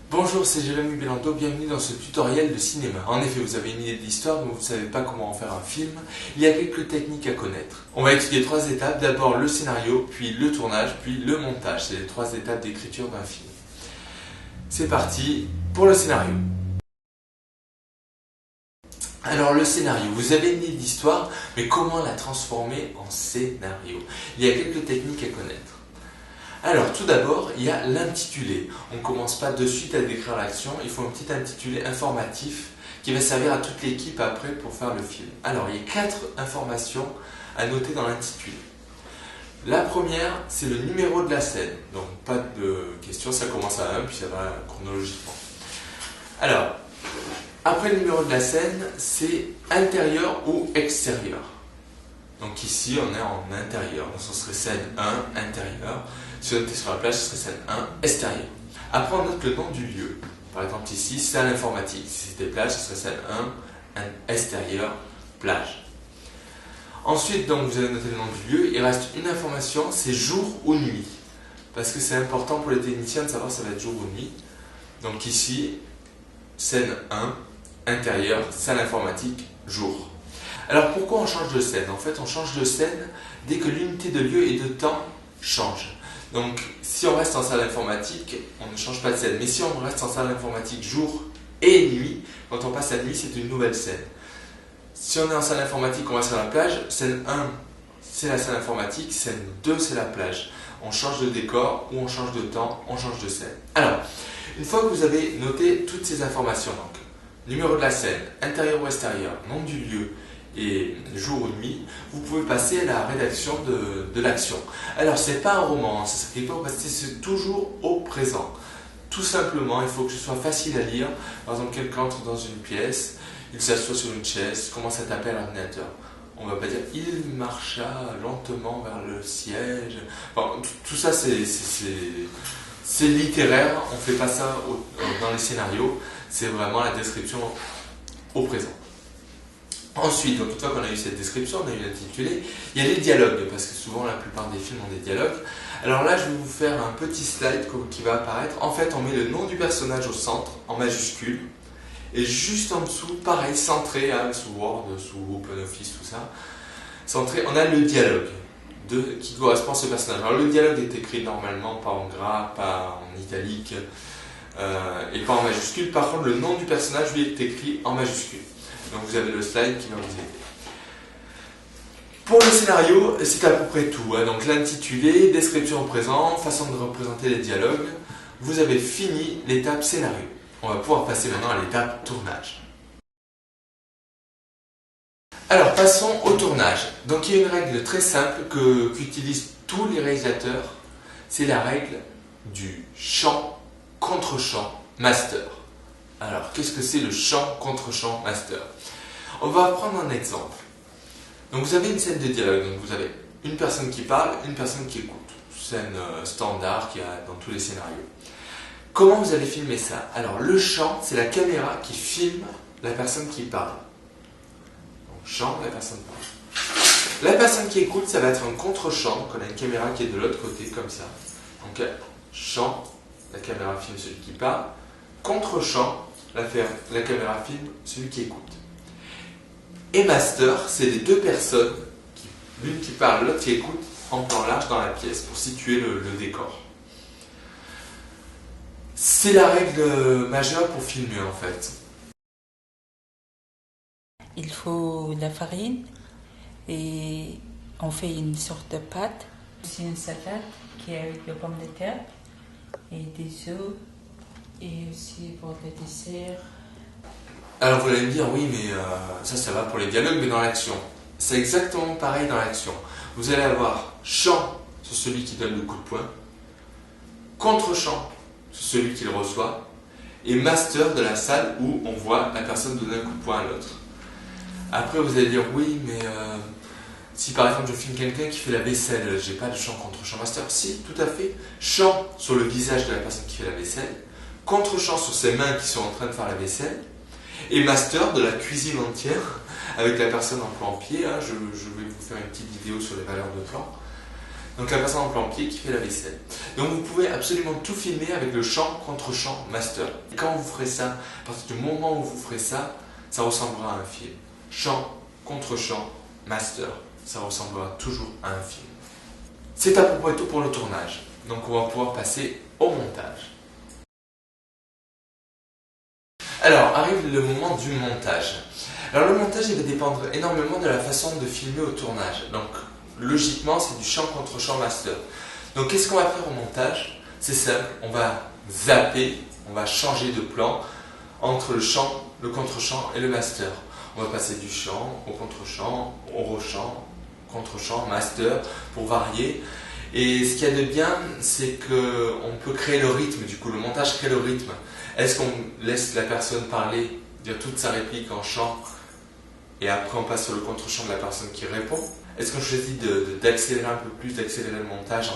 Bonjour, c'est Jérémy Belando, bienvenue dans ce tutoriel de cinéma. En effet, vous avez une idée de l'histoire, mais vous ne savez pas comment en faire un film. Il y a quelques techniques à connaître. On va étudier 3 étapes, d'abord le scénario, puis le tournage, puis le montage. C'est les 3 étapes d'écriture d'un film. C'est parti pour le scénario. Alors le scénario, vous avez une idée d'histoire, mais comment la transformer en scénario? Il y a quelques techniques à connaître. Alors tout d'abord, il y a l'intitulé. On ne commence pas de suite à décrire l'action, il faut un petit intitulé informatif qui va servir à toute l'équipe après pour faire le film. Alors il y a 4 informations à noter dans l'intitulé. La première, c'est le numéro de la scène. Donc pas de question, ça commence à 1 puis ça va chronologiquement. Alors, après le numéro de la scène, c'est intérieur ou extérieur. Donc ici, on est en intérieur. Donc ce serait scène 1, intérieur. Si on était sur la plage, ce serait scène 1, extérieur. Après, on note le nom du lieu. Par exemple, ici, salle informatique. Si c'était plage, ce serait scène 1, extérieur, plage. Ensuite, donc, vous avez noté le nom du lieu. Il reste une information, c'est jour ou nuit. Parce que c'est important pour les techniciens de savoir si ça va être jour ou nuit. Donc ici, scène 1, intérieur, salle informatique, jour. Alors pourquoi on change de scène? En fait, on change de scène dès que l'unité de lieu et de temps change. Donc, si on reste en salle informatique, on ne change pas de scène. Mais si on reste en salle informatique jour et nuit, quand on passe à nuit, c'est une nouvelle scène. Si on est en salle informatique, on va sur la plage. Scène 1, c'est la salle informatique. Scène 2, c'est la plage. On change de décor ou on change de temps, on change de scène. Alors, une fois que vous avez noté toutes ces informations, donc numéro de la scène, intérieur ou extérieur, nom du lieu, et jour ou nuit, vous pouvez passer à la rédaction de l'action. Alors, c'est pas un roman, ça s'écrit pas au passé, c'est toujours au présent. Tout simplement, il faut que ce soit facile à lire. Par exemple, quelqu'un entre dans une pièce, il s'assoit sur une chaise, commence à taper à l'ordinateur. On va pas dire il marcha lentement vers le siège. Enfin, tout ça, c'est littéraire, on fait pas ça dans les scénarios, c'est vraiment la description au présent. Ensuite, donc une fois qu'on a eu cette description, on a eu l'intitulé, il y a les dialogues, parce que souvent la plupart des films ont des dialogues. Alors là, je vais vous faire un petit slide qui va apparaître. En fait, on met le nom du personnage au centre, en majuscule, et juste en dessous, pareil, centré, sous Word, sous OpenOffice, tout ça, centré, on a le dialogue qui correspond à ce personnage. Alors le dialogue est écrit normalement, pas en gras, pas en italique, et pas en majuscule. Par contre, le nom du personnage, lui, est écrit en majuscule. Donc vous avez le slide qui va vous aider. Pour le scénario, c'est à peu près tout. Donc l'intitulé, description au présent, façon de représenter les dialogues. Vous avez fini l'étape scénario. On va pouvoir passer maintenant à l'étape tournage. Alors passons au tournage. Donc il y a une règle très simple qu'utilisent tous les réalisateurs. C'est la règle du champ contre champ master. Alors, qu'est-ce que c'est le champ contre champ master? On va prendre un exemple. Donc, vous avez une scène de dialogue. Donc, vous avez une personne qui parle, une personne qui écoute. Scène standard qu'il y a dans tous les scénarios. Comment vous allez filmer ça? Alors, le champ, c'est la caméra qui filme la personne qui parle. Donc, champ, la personne parle. La personne qui écoute, ça va être un contre-champ. Donc, on a une caméra qui est de l'autre côté, comme ça. Donc, champ, la caméra filme celui qui parle. Contre-champ, la caméra filme celui qui écoute. Et master, c'est les deux personnes, l'une qui parle, l'autre qui écoute, en plan large dans la pièce, pour situer le décor. C'est la règle majeure pour filmer en fait. Il faut de la farine et on fait une sorte de pâte. C'est une salade qui est avec des pommes de terre et des œufs. Et aussi pour le dessert. Alors vous allez me dire, oui, mais ça va pour les dialogues, mais dans l'action. C'est exactement pareil dans l'action. Vous allez avoir champ sur celui qui donne le coup de poing, contre-champ sur celui qui le reçoit, et master de la salle où on voit la personne donner un coup de poing à l'autre. Après vous allez dire, oui, mais si par exemple je filme quelqu'un qui fait la vaisselle, j'ai pas de champ contre-champ master. Si, tout à fait. Champ sur le visage de la personne qui fait la vaisselle, contre-champ sur ses mains qui sont en train de faire la vaisselle, et master de la cuisine entière avec la personne en plan-pied. Je vais vous faire une petite vidéo sur les valeurs de plan. Donc la personne en plan pied qui fait la vaisselle. Donc vous pouvez absolument tout filmer avec le champ contre champ master. Et quand vous ferez ça, à partir du moment où vous ferez ça, ça ressemblera à un film. Champ contre champ master, ça ressemblera toujours à un film. C'est à peu près tout pour le tournage. Donc on va pouvoir passer au montage. Alors arrive le moment du montage. Alors le montage, il va dépendre énormément de la façon de filmer au tournage. Donc logiquement, c'est du champ contre champ master. Donc qu'est-ce qu'on va faire au montage? C'est simple, on va zapper, on va changer de plan entre le champ, le contre-champ et le master. On va passer du champ au contre-champ, au rechamp, contre-champ, master, pour varier. Et ce qu'il y a de bien, c'est qu'on peut créer le rythme, du coup le montage crée le rythme. Est-ce qu'on laisse la personne parler, dire toute sa réplique en chant, et après on passe sur le contre-champ de la personne qui répond? Est-ce qu'on choisit d'accélérer un peu plus, d'accélérer le montage?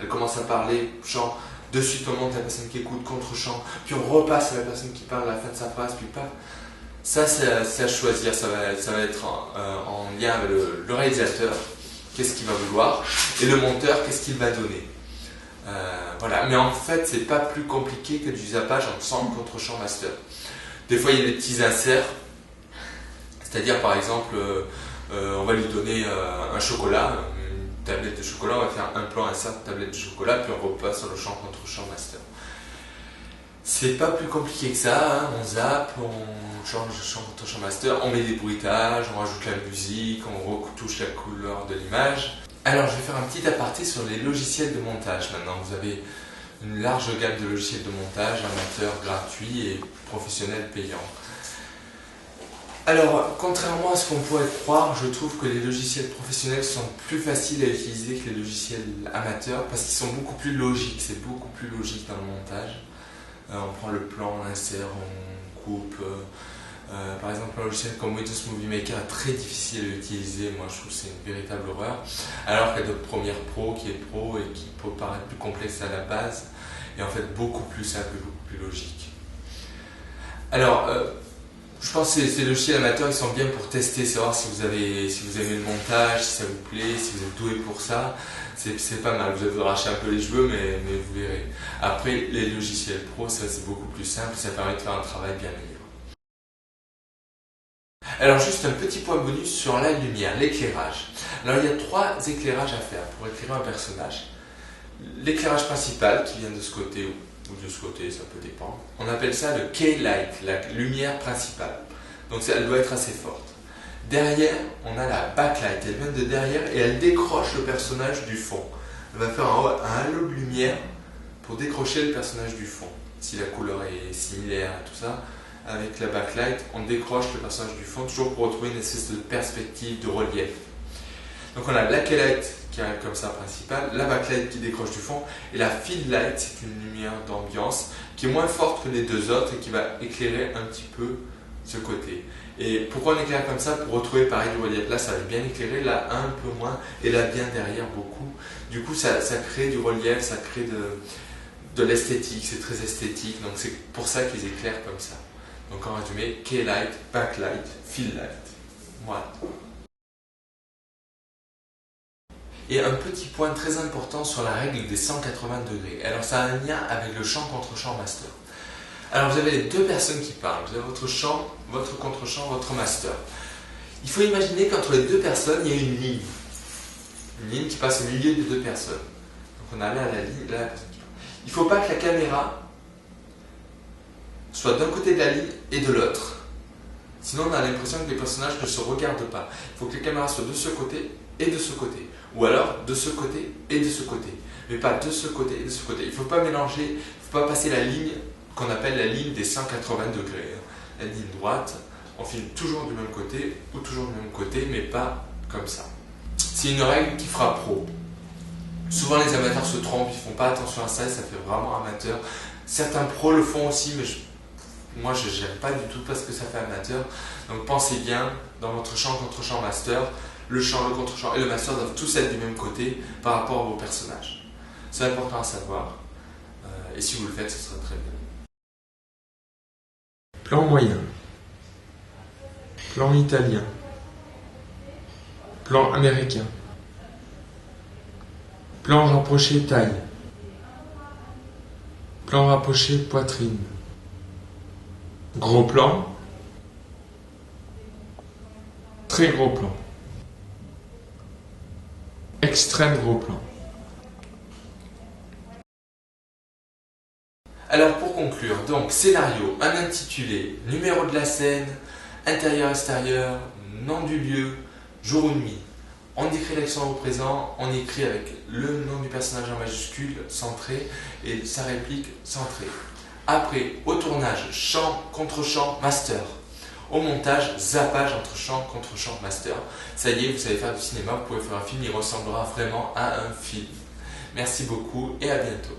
Elle commence à parler, chant, de suite on monte la personne qui écoute, contre-champ, puis on repasse à la personne qui parle à la fin de sa phrase, puis pas. Ça, c'est à choisir, ça va être en lien avec le réalisateur, qu'est-ce qu'il va vouloir, et le monteur, qu'est-ce qu'il va donner. Voilà, mais en fait, c'est pas plus compliqué que du zappage en champ contre champ master. Des fois, il y a des petits inserts, c'est-à-dire par exemple, on va lui donner un chocolat, une tablette de chocolat, on va faire un plan insert tablette de chocolat, puis on repasse sur le champ contre champ master. C'est pas plus compliqué que ça, hein. On zappe, on change de champ contre champ master, on met des bruitages, on rajoute la musique, on retouche la couleur de l'image. Alors je vais faire un petit aparté sur les logiciels de montage maintenant. Vous avez une large gamme de logiciels de montage, amateurs, gratuits et professionnels payants. Alors, contrairement à ce qu'on pourrait croire, je trouve que les logiciels professionnels sont plus faciles à utiliser que les logiciels amateurs parce qu'ils sont beaucoup plus logiques, c'est beaucoup plus logique dans le montage. On prend le plan, on insère, on coupe. Par exemple, un logiciel comme Windows Movie Maker est très difficile à utiliser. Moi, je trouve que c'est une véritable horreur. Alors qu'il y a Adobe Premiere Pro qui est pro et qui peut paraître plus complexe à la base et en fait beaucoup plus simple et beaucoup plus logique. Alors, je pense que ces logiciels amateurs, ils sont bien pour tester, savoir si vous aimez le montage, si ça vous plaît, si vous êtes doué pour ça. C'est pas mal, vous allez vous arracher un peu les cheveux, mais vous verrez. Après, les logiciels pro, ça c'est beaucoup plus simple, ça permet de faire un travail bien meilleur. Alors juste un petit point bonus sur la lumière, l'éclairage. Alors il y a 3 éclairages à faire pour éclairer un personnage. L'éclairage principal qui vient de ce côté ou de ce côté, ça peut dépendre. On appelle ça le K-light, la lumière principale. Donc elle doit être assez forte. Derrière, on a la backlight, elle vient de derrière et elle décroche le personnage du fond. Elle va faire un halo de lumière pour décrocher le personnage du fond. Si la couleur est similaire et tout ça, avec la backlight, on décroche le personnage du fond, toujours pour retrouver une espèce de perspective, de relief. Donc on a la K-light qui arrive comme ça principale, la backlight qui décroche du fond, et la field light, c'est une lumière d'ambiance qui est moins forte que les deux autres et qui va éclairer un petit peu ce côté. Et pourquoi on éclaire comme ça? Pour retrouver pareil du relief. Là ça va bien éclairer, là un peu moins, et là bien derrière beaucoup. Du coup ça crée du relief, ça crée de l'esthétique, c'est très esthétique, donc c'est pour ça qu'ils éclairent comme ça. Donc en résumé, K-light, backlight, field light. Voilà. Et un petit point très important sur la règle des 180 degrés. Alors ça a un lien avec le champ contre champ master. Alors vous avez les deux personnes qui parlent. Vous avez votre champ, votre contre-champ, votre master. Il faut imaginer qu'entre les deux personnes, il y a une ligne. Une ligne qui passe au milieu des deux personnes. Donc on a là la ligne, là la personne qui parle. Il ne faut pas que la caméra soit d'un côté de la ligne et de l'autre. Sinon on a l'impression que les personnages ne se regardent pas. Il faut que les caméras soient de ce côté et de ce côté. Ou alors de ce côté et de ce côté. Mais pas de ce côté et de ce côté. Il ne faut pas mélanger, il ne faut pas passer la ligne qu'on appelle la ligne des 180 degrés. La ligne droite, on filme toujours du même côté ou toujours du même côté, mais pas comme ça. C'est une règle qui fera pro. Souvent les amateurs se trompent, ils ne font pas attention à ça et ça fait vraiment amateur. Certains pros le font aussi, mais moi je n'aime pas du tout parce que ça fait amateur. Donc pensez bien, dans votre champ contre-champ master, le champ, le contre-champ et le master doivent tous être du même côté par rapport à vos personnages. C'est important à savoir. Et si vous le faites, ce sera très bien. Plan moyen. Plan italien. Plan américain. Plan rapproché taille. Plan rapproché poitrine. Gros plan. Très gros plan. Extrême gros plan. Alors pour conclure, donc scénario, un intitulé, numéro de la scène, intérieur-extérieur, nom du lieu, jour ou nuit. On décrit l'action au présent, on écrit avec le nom du personnage en majuscule, centré, et sa réplique centrée. Après, au tournage, chant, contre-chant, master. Au montage, zappage entre chant, contre-chant, master. Ça y est, vous savez faire du cinéma, vous pouvez faire un film, il ressemblera vraiment à un film. Merci beaucoup et à bientôt.